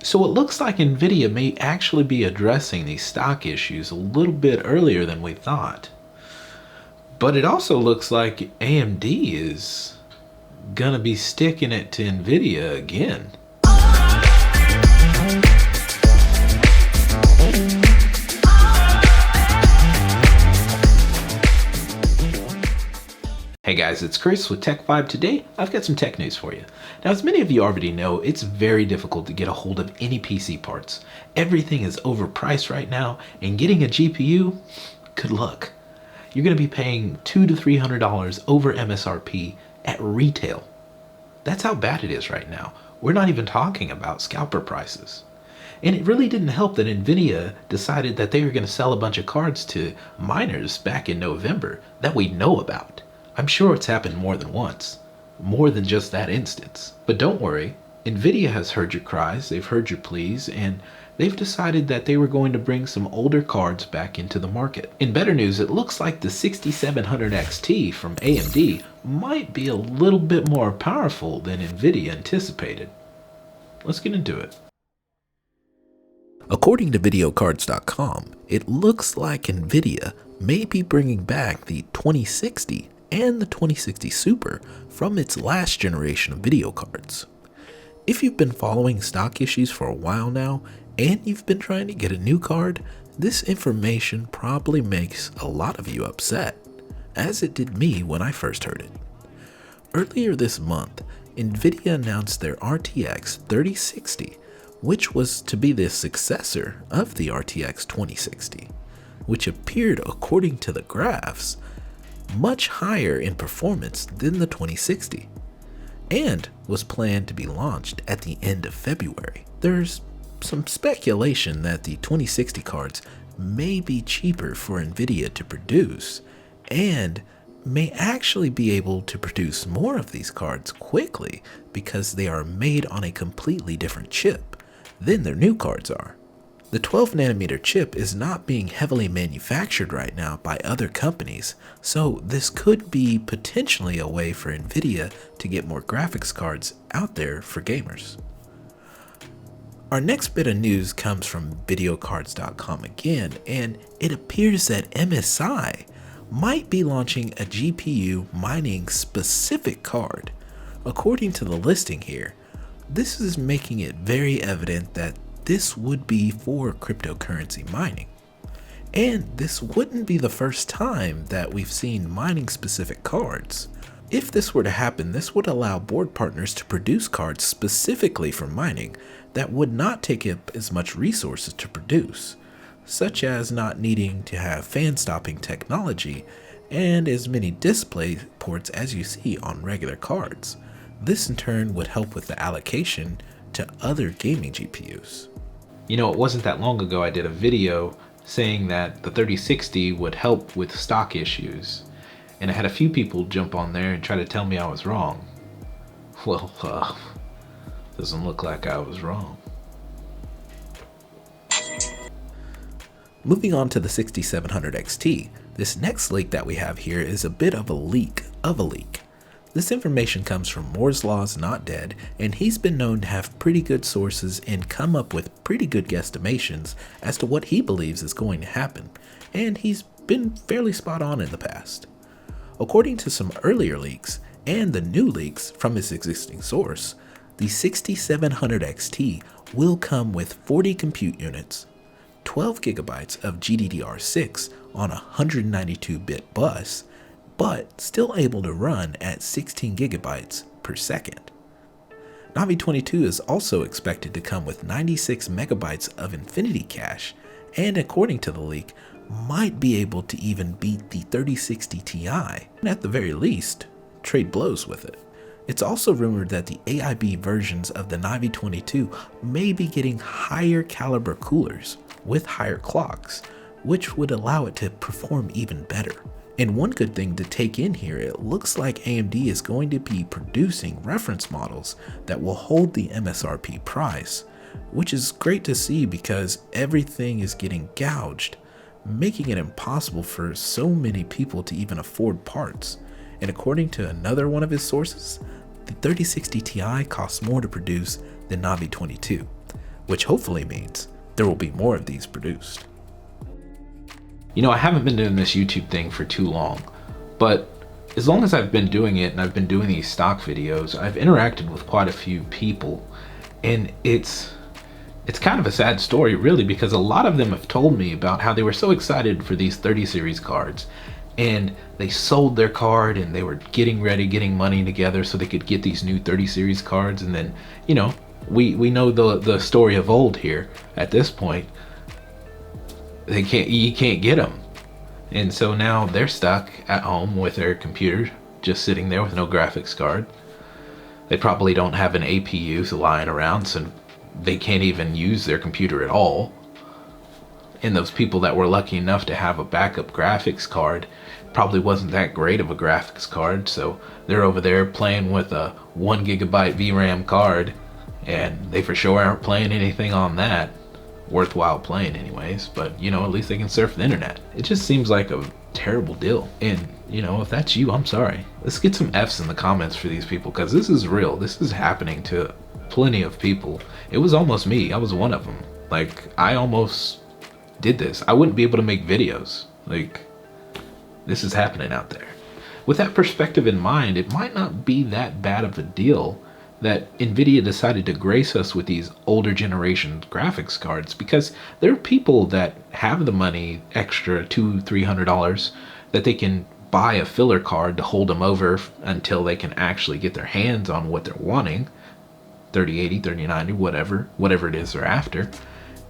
So it looks like Nvidia may actually be addressing these stock issues a little bit earlier than we thought. But it also looks like AMD is gonna be sticking it to Nvidia again. Hey guys, it's Chris with Tech Vibe. Today, I've got some tech news for you. Now, as many of you already know, it's very difficult to get a hold of any PC parts. Everything is overpriced right now, and getting a GPU, good luck. You're going to be paying $200 to $300 over MSRP at retail. That's how bad it is right now. We're not even talking about scalper prices. And it really didn't help that Nvidia decided that they were going to sell a bunch of cards to miners back in November that we know about. I'm sure it's happened more than once, more than just that instance. But don't worry, Nvidia has heard your cries, they've heard your pleas, and they've decided that they were going to bring some older cards back into the market. In better news, it looks like the 6700 XT from AMD might be a little bit more powerful than Nvidia anticipated. Let's get into it. According to videocards.com, it looks like Nvidia may be bringing back the 2060 and the 2060 Super from its last generation of video cards. If you've been following stock issues for a while now, and you've been trying to get a new card, this information probably makes a lot of you upset, as it did me when I first heard it. Earlier this month, Nvidia announced their RTX 3060, which was to be the successor of the RTX 2060, which appeared, according to the graphs, much higher in performance than the 2060, and was planned to be launched at the end of February. There's some speculation that the 2060 cards may be cheaper for Nvidia to produce, and may actually be able to produce more of these cards quickly because they are made on a completely different chip than their new cards are. The 12nm chip is not being heavily manufactured right now by other companies, so this could be potentially a way for Nvidia to get more graphics cards out there for gamers. Our next bit of news comes from videocards.com again, and it appears that MSI might be launching a GPU mining specific card. According to the listing here, this is making it very evident that this would be for cryptocurrency mining. And this wouldn't be the first time that we've seen mining specific cards. If this were to happen, this would allow board partners to produce cards specifically for mining that would not take up as much resources to produce, such as not needing to have fan stopping technology and as many display ports as you see on regular cards. This in turn would help with the allocation to other gaming GPUs. You know, it wasn't that long ago I did a video saying that the 3060 would help with stock issues, and I had a few people jump on there and try to tell me I was wrong. Well, doesn't look like I was wrong. Moving on to the 6700 XT, this next leak that we have here is a bit of a leak of a leak. This information comes from Moore's Law is Not Dead, and he's been known to have pretty good sources and come up with pretty good guesstimations as to what he believes is going to happen, and he's been fairly spot on in the past. According to some earlier leaks, and the new leaks from his existing source, the 6700 XT will come with 40 compute units, 12 gigabytes of GDDR6 on a 192-bit bus, but still able to run at 16 gigabytes per second. Navi 22 is also expected to come with 96 megabytes of Infinity cache, and according to the leak, might be able to even beat the 3060 Ti, and at the very least, trade blows with it. It's also rumored that the AIB versions of the Navi 22 may be getting higher caliber coolers with higher clocks, which would allow it to perform even better. And one good thing to take in here, it looks like AMD is going to be producing reference models that will hold the MSRP price, which is great to see because everything is getting gouged, making it impossible for so many people to even afford parts. And according to another one of his sources, the 3060 Ti costs more to produce than Navi 22, which hopefully means there will be more of these produced. You know, I haven't been doing this YouTube thing for too long, but as long as I've been doing it and I've been doing these stock videos, I've interacted with quite a few people, and it's kind of a sad story really, because a lot of them have told me about how they were so excited for these 30 series cards, and they sold their card and they were getting money together so they could get these new 30 series cards. And then, you know, we know the story of old here. At this point, you can't get them, and so now they're stuck at home with their computer just sitting there with no graphics card. They probably don't have an APU lying around, so they can't even use their computer at all. And those people that were lucky enough to have a backup graphics card probably wasn't that great of a graphics card, so they're over there playing with a 1 gigabyte VRAM card, and they for sure aren't playing anything on that worthwhile playing anyways. But you know, at least they can surf the internet. It just seems like a terrible deal, and you know, if that's you, I'm sorry. Let's get some F's in the comments for these people, because this is real. This is happening to plenty of people. It was almost me. I was one of them. Like, I almost did this. I wouldn't be able to make videos. Like, this is happening out there. With that perspective in mind, it might not be that bad of a deal that Nvidia decided to grace us with these older generation graphics cards, because there are people that have the money, extra $200-300, that they can buy a filler card to hold them over until they can actually get their hands on what they're wanting, 3080, 3090, whatever it is they're after.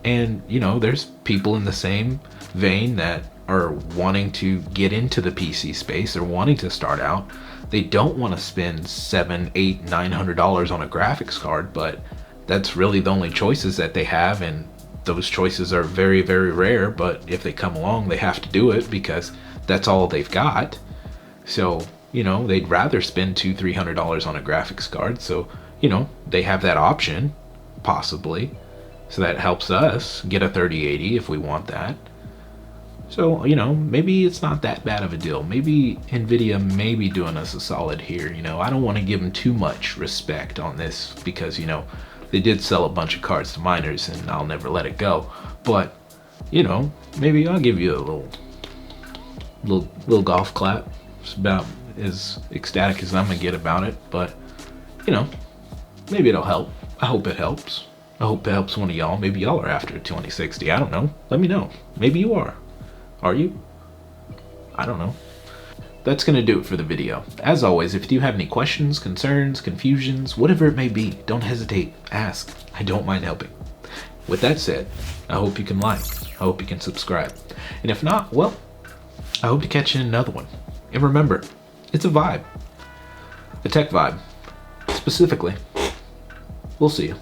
And you know, there's people in the same vein that are wanting to get into the PC space. They're wanting to start out. They don't want to spend $700, $800, $900 on a graphics card, but that's really the only choices that they have, and those choices are very, very rare. But if they come along, they have to do it because that's all they've got. So, you know, they'd rather spend $200-300 on a graphics card. So, you know, they have that option, possibly. So that helps us get a 3080 if we want that. So, you know, maybe it's not that bad of a deal. Maybe Nvidia may be doing us a solid here. You know, I don't want to give them too much respect on this because, you know, they did sell a bunch of cards to miners and I'll never let it go. But, you know, maybe I'll give you a little golf clap. It's about as ecstatic as I'm gonna get about it. But, you know, maybe it'll help. I hope it helps. I hope it helps one of y'all. Maybe y'all are after 2060. I don't know. Let me know. Maybe you are. Are you? I don't know. That's gonna do it for the video. As always, if you have any questions, concerns, confusions, whatever it may be, don't hesitate. Ask. I don't mind helping. With that said, I hope you can like. I hope you can subscribe. And if not, well, I hope to catch you in another one. And remember, it's a vibe. A tech vibe. Specifically. We'll see you.